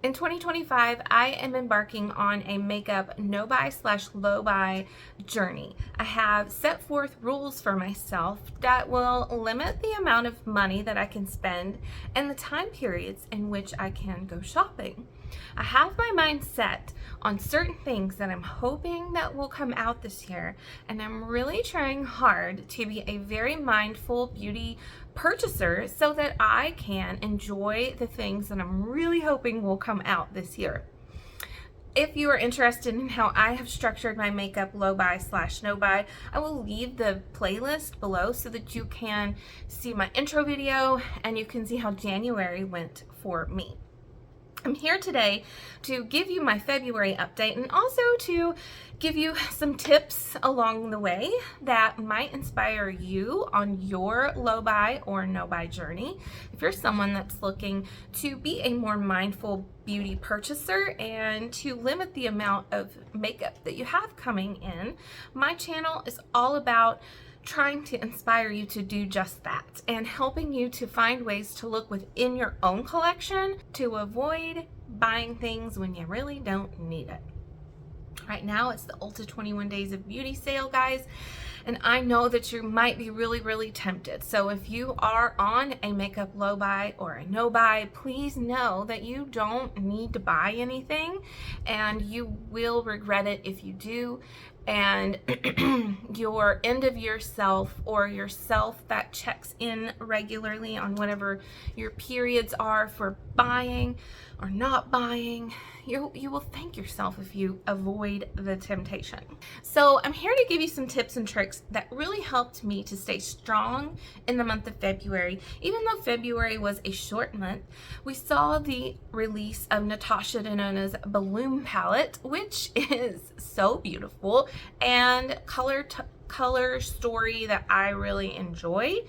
In 2025, I am embarking on a makeup no-buy/low-buy journey. I have set forth rules for myself that will limit the amount of money that I can spend and the time periods in which I can go shopping. I have my mind set on certain things that I'm hoping that will come out this year, and I'm really trying hard to be a very mindful beauty purchaser so that I can enjoy the things that I'm really hoping will come out this year. If you are interested in how I have structured my makeup low-buy/no-buy, I will leave the playlist below so that you can see my intro video and you can see how January went for me. I'm here today to give you my February update and also to give you some tips along the way that might inspire you on your low buy or no buy journey. If you're someone that's looking to be a more mindful beauty purchaser and to limit the amount of makeup that you have coming in, my channel is all about trying to inspire you to do just that and helping you to find ways to look within your own collection to avoid buying things when you really don't need it. Right now it's the Ulta 21 Days of Beauty sale, guys, and I know that you might be really tempted. So if you are on a makeup low buy or a no buy, please know that you don't need to buy anything and you will regret it if you do. And your end of year self or yourself that checks in regularly on whatever your periods are for buying or not buying, you will thank yourself if you avoid the temptation. So I'm here to give you some tips and tricks that really helped me to stay strong in the month of February. Even though February was a short month, we saw the release of Natasha Denona's Bloom palette, which is so beautiful and color story that I really enjoy.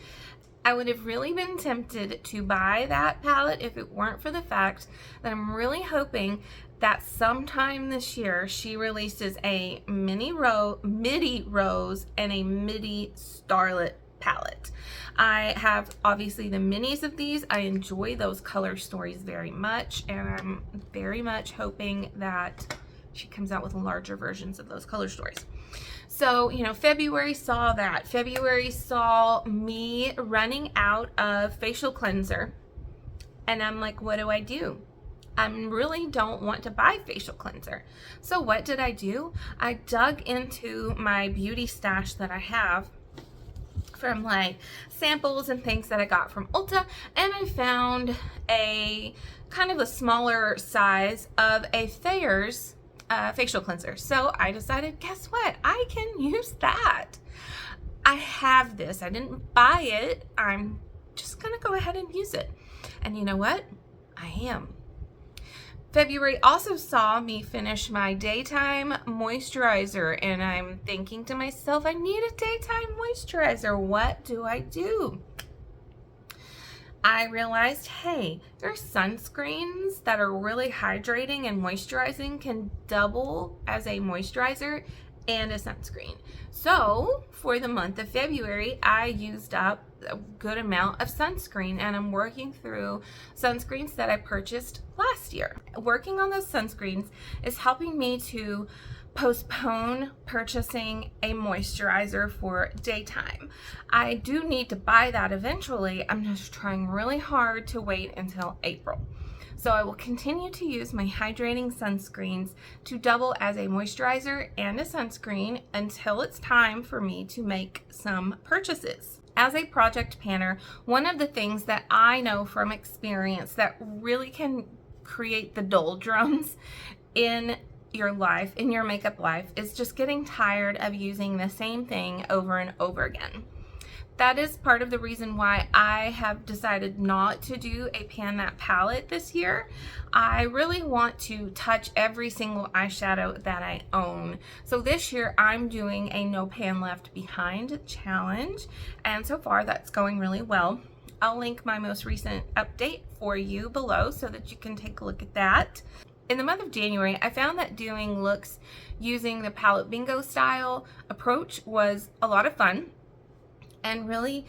I would have really been tempted to buy that palette if it weren't for the fact that I'm really hoping that sometime this year she releases a midi rose and a midi starlet palette. I have obviously the minis of these. I enjoy those color stories very much, and I'm very much hoping that she comes out with larger versions of those color stories. So, you know, February saw that. February saw me running out of facial cleanser. And I'm like, what do? I really don't want to buy facial cleanser. So what did I do? I dug into my beauty stash that I have from like samples and things that I got from Ulta, and I found a kind of a smaller size of a Thayer's facial cleanser. So I decided, guess what? I can use that. I have this. I didn't buy it. I'm just gonna go ahead and use it. And you know what? I am. February also saw me finish my daytime moisturizer, and I'm thinking to myself, I need a daytime moisturizer. What do I do? I realized, hey, there's sunscreens that are really hydrating and moisturizing, can double as a moisturizer and a sunscreen. So for the month of February, I used up a good amount of sunscreen, and I'm working through sunscreens that I purchased last year. Working on those sunscreens is helping me to postpone purchasing a moisturizer for daytime. I do need to buy that eventually. I'm just trying really hard to wait until April. So I will continue to use my hydrating sunscreens to double as a moisturizer and a sunscreen until it's time for me to make some purchases. As a project planner, one of the things that I know from experience that really can create the doldrums in your life, in your makeup life, is just getting tired of using the same thing over and over again. That is part of the reason why I have decided not to do a pan that palette this year. I really want to touch every single eyeshadow that I own. So this year I'm doing a no pan left behind challenge, and so far that's going really well. I'll link my most recent update for you below so that you can take a look at that. In the month of January, I found that doing looks using the palette bingo style approach was a lot of fun. And really,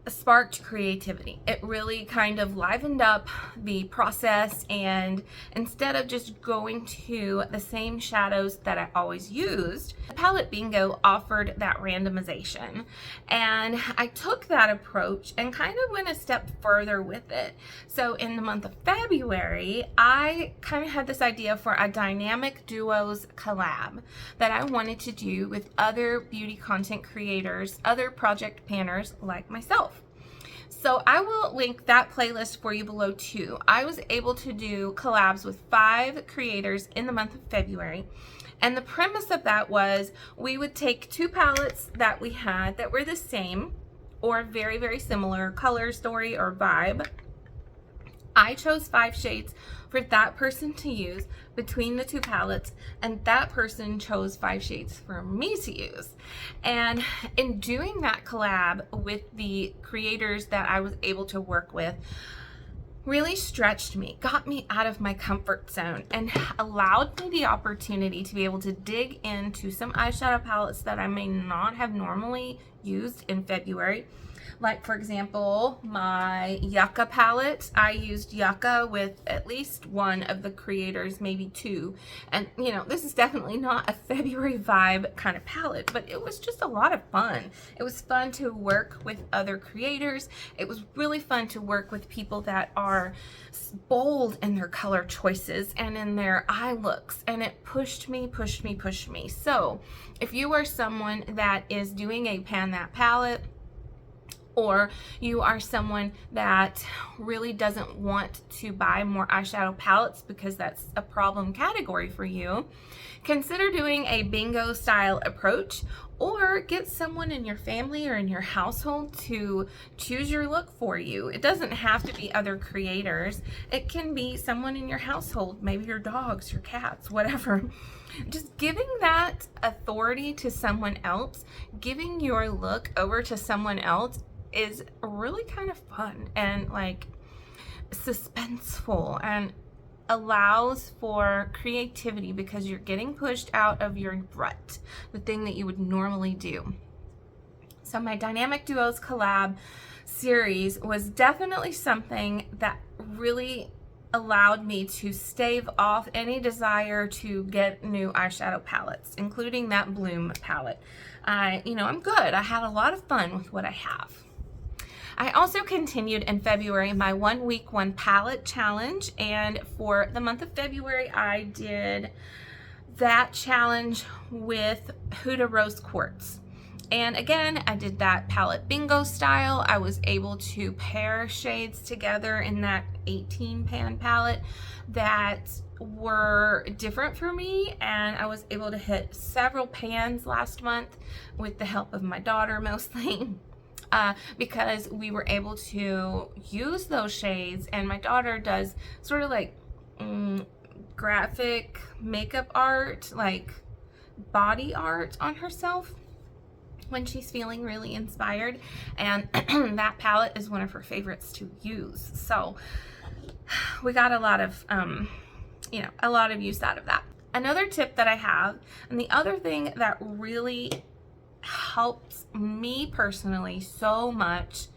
sparked creativity. It really kind of livened up the process, and instead of just going to the same shadows that I always used, the palette bingo offered that randomization. And I took that approach and kind of went a step further with it. So in the month of February, I kind of had this idea for a dynamic duos collab that I wanted to do with other beauty content creators, other project planners like myself. So I will link that playlist for you below too. I was able to do collabs with 5 creators in the month of February. And the premise of that was we would take 2 palettes that we had that were the same or very, very similar color, story, or vibe. I chose 5 shades for that person to use between the 2 palettes, and that person chose 5 shades for me to use. And in doing that collab with the creators that I was able to work with, really stretched me, got me out of my comfort zone, and allowed me the opportunity to be able to dig into some eyeshadow palettes that I may not have normally used in February. Like, for example, my Yucca palette. I used Yucca with at least one of the creators, maybe 2. And, you know, this is definitely not a February vibe kind of palette, but it was just a lot of fun. It was fun to work with other creators. It was really fun to work with people that are bold in their color choices and in their eye looks. And it pushed me. So if you are someone that is doing a pan that palette, or you are someone that really doesn't want to buy more eyeshadow palettes because that's a problem category for you, consider doing a bingo style approach, or get someone in your family or in your household to choose your look for you. It doesn't have to be other creators. It can be someone in your household, maybe your dogs, your cats, whatever. Just giving that authority to someone else, giving your look over to someone else, is really kind of fun and like suspenseful, and allows for creativity because you're getting pushed out of your rut, the thing that you would normally do. So my Dynamic Duos collab series was definitely something that really allowed me to stave off any desire to get new eyeshadow palettes, including that Bloom palette. I'm good. I had a lot of fun with what I have. I also continued in February my 1 week 1 palette challenge, and for the month of February I did that challenge with Huda Rose Quartz. And again, I did that palette bingo style. I was able to pair shades together in that 18 pan palette that were different for me, and I was able to hit several pans last month with the help of my daughter mostly. Because we were able to use those shades, and my daughter does sort of like graphic makeup art, like body art on herself when she's feeling really inspired, and that palette is one of her favorites to use. So we got a lot of use out of that. Another tip that I have, and the other thing that really helps me personally so much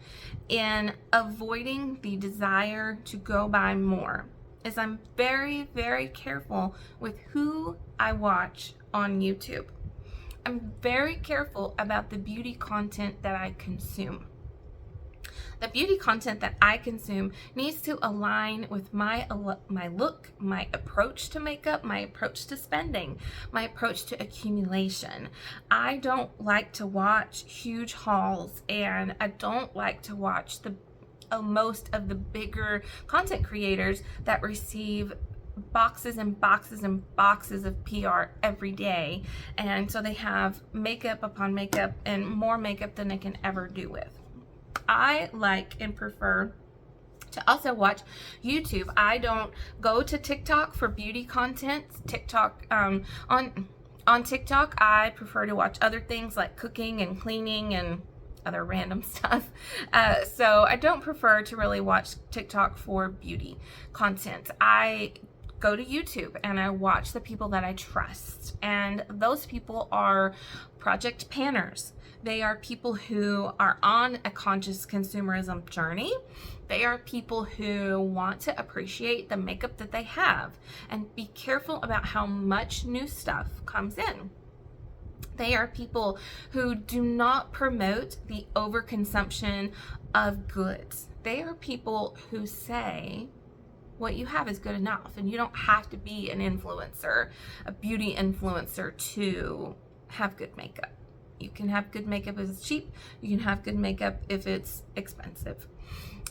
in avoiding the desire to go buy more, is I'm very, very careful with who I watch on YouTube. I'm very careful about the beauty content that I consume. The beauty content that I consume needs to align with my look, my approach to makeup, my approach to spending, my approach to accumulation. I don't like to watch huge hauls, and I don't like to watch most of the bigger content creators that receive boxes and boxes and boxes of PR every day, and so they have makeup upon makeup and more makeup than they can ever do with. I like and prefer to also watch YouTube. I don't go to TikTok for beauty content. On TikTok, I prefer to watch other things like cooking and cleaning and other random stuff. So I don't prefer to really watch TikTok for beauty content. I go to YouTube and I watch the people that I trust. And those people are project panners. They are people who are on a conscious consumerism journey. They are people who want to appreciate the makeup that they have and be careful about how much new stuff comes in. They are people who do not promote the overconsumption of goods. They are people who say what you have is good enough, and you don't have to be an influencer, a beauty influencer, to have good makeup. You can have good makeup if it's cheap. You can have good makeup if it's expensive.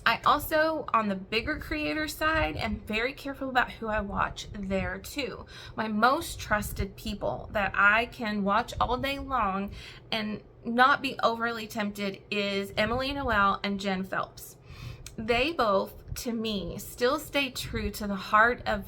I also, on the bigger creator side, am very careful about who I watch there too. My most trusted people that I can watch all day long and not be overly tempted is Emily Noel and Jen Phelps. They both, to me, still stay true to the heart of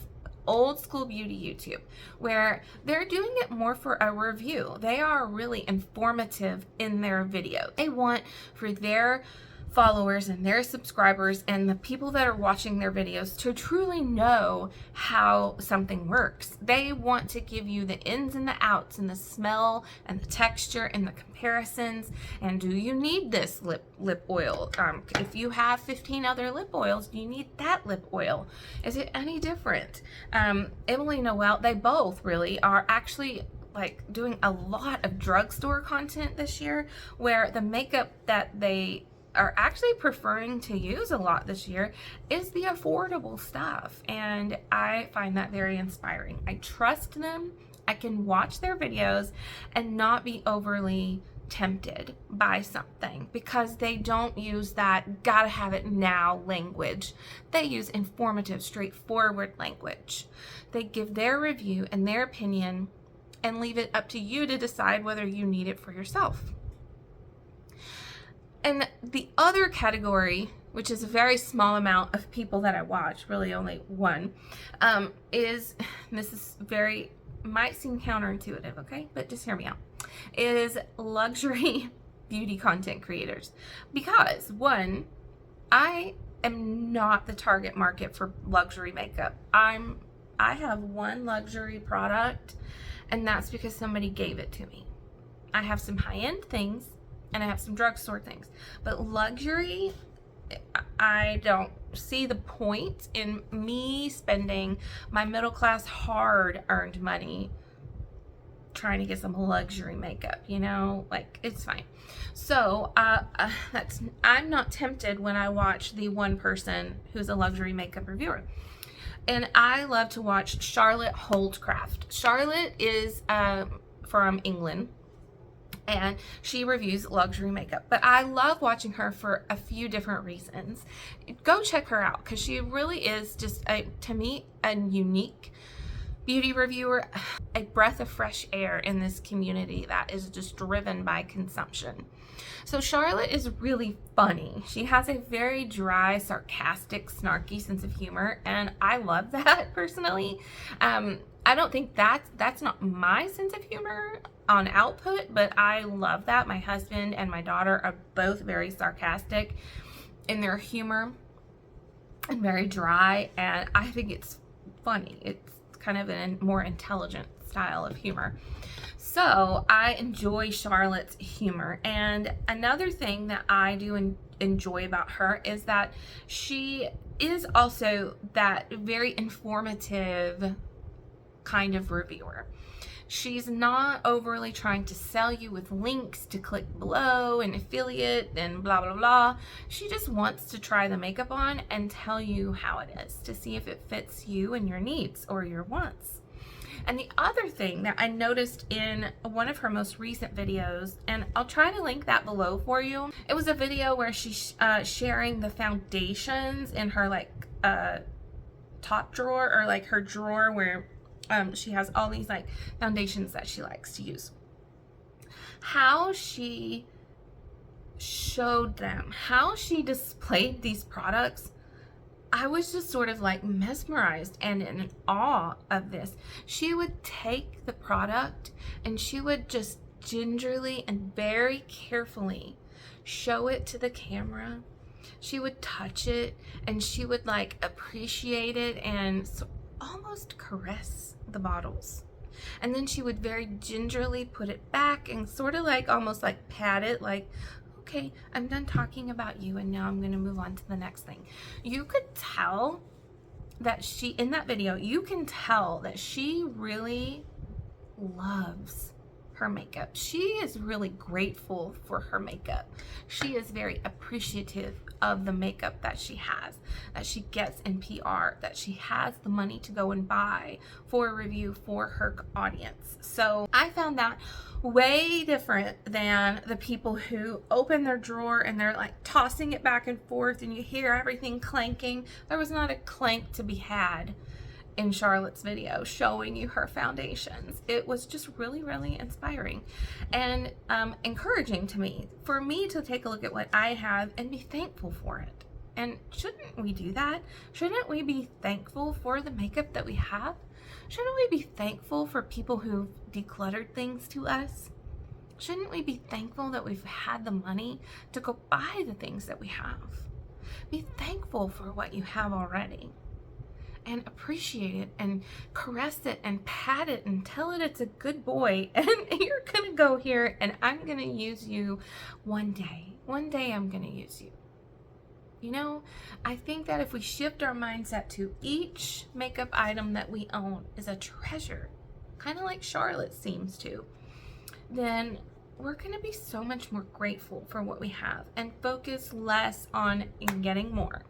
old school beauty YouTube, where they're doing it more for a review. They are really informative in their video. They want for their followers and their subscribers and the people that are watching their videos to truly know how something works. They want to give you the ins and the outs and the smell and the texture and the comparisons. And do you need this lip oil? If you have 15 other lip oils, do you need that lip oil? Is it any different? Emily Noel, they both really are actually like doing a lot of drugstore content this year, where the makeup that they are actually preferring to use a lot this year is the affordable stuff, and I find that very inspiring. I trust them. I can watch their videos and not be overly tempted by something because they don't use that gotta have it now language. They use informative, straightforward language. They give their review and their opinion and leave it up to you to decide whether you need it for yourself. And the other category, which is a very small amount of people that I watch, really only one, is, this is very, might seem counterintuitive, okay? But just hear me out, is luxury beauty content creators. Because one, I am not the target market for luxury makeup. I have one luxury product, and that's because somebody gave it to me. I have some high-end things, and I have some drugstore things. But luxury, I don't see the point in me spending my middle class hard-earned money trying to get some luxury makeup, you know? Like, it's fine. So, I'm not tempted when I watch the one person who's a luxury makeup reviewer. And I love to watch Charlotte Holdcraft. Charlotte is from England, and she reviews luxury makeup, but I love watching her for a few different reasons. Go check her out because she really is just, to me, a unique beauty reviewer, a breath of fresh air in this community that is just driven by consumption. So Charlotte is really funny. She has a very dry, sarcastic, snarky sense of humor, and I love that personally. I don't think that's not my sense of humor on output, but I love that. My husband and my daughter are both very sarcastic in their humor and very dry, and I think it's funny. It's kind of a more intelligent style of humor. So I enjoy Charlotte's humor. And another thing that I do enjoy about her is that she is also that very informative kind of reviewer. She's not overly trying to sell you with links to click below and affiliate and blah, blah, blah. She just wants to try the makeup on and tell you how it is to see if it fits you and your needs or your wants. And the other thing that I noticed in one of her most recent videos, and I'll try to link that below for you. It was a video where she's sharing the foundations in her like top drawer, or like her drawer where she has all these like foundations that she likes to use. How she showed them, how she displayed these products, I was just sort of like mesmerized and in awe of this. She would take the product and she would just gingerly and very carefully show it to the camera. She would touch it and she would like appreciate it and almost caress the bottles. And then she would very gingerly put it back and sort of like almost like pat it, like, okay, I'm done talking about you and now I'm going to move on to the next thing. You could tell that she, in that video, you can tell that she really loves her makeup. She is really grateful for her makeup. She is very appreciative of the makeup that she has, that she gets in PR, that she has the money to go and buy for a review for her audience. So I found that way different than the people who open their drawer and they're like tossing it back and forth and you hear everything clanking. There was not a clank to be had in Charlotte's video showing you her foundations. It was just really, really inspiring and encouraging to me, for me to take a look at what I have and be thankful for it. And shouldn't we do that? Shouldn't we be thankful for the makeup that we have? Shouldn't we be thankful for people who've decluttered things to us? Shouldn't we be thankful that we've had the money to go buy the things that we have? Be thankful for what you have already, and appreciate it and caress it and pat it and tell it it's a good boy, and you're gonna go here and I'm gonna use you one day. One day I'm gonna use you. You know, I think that if we shift our mindset to each makeup item that we own is a treasure, kind of like Charlotte seems to, then we're gonna be so much more grateful for what we have and focus less on getting more.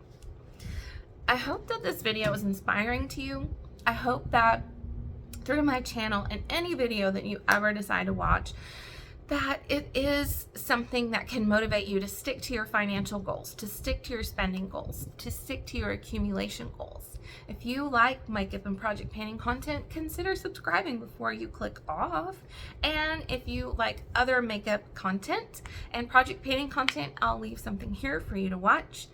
I hope that this video is inspiring to you. I hope that through my channel and any video that you ever decide to watch, that it is something that can motivate you to stick to your financial goals, to stick to your spending goals, to stick to your accumulation goals. If you like makeup and project painting content, consider subscribing before you click off. And if you like other makeup content and project painting content, I'll leave something here for you to watch,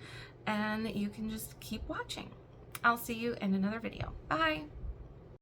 and you can just keep watching. I'll see you in another video. Bye.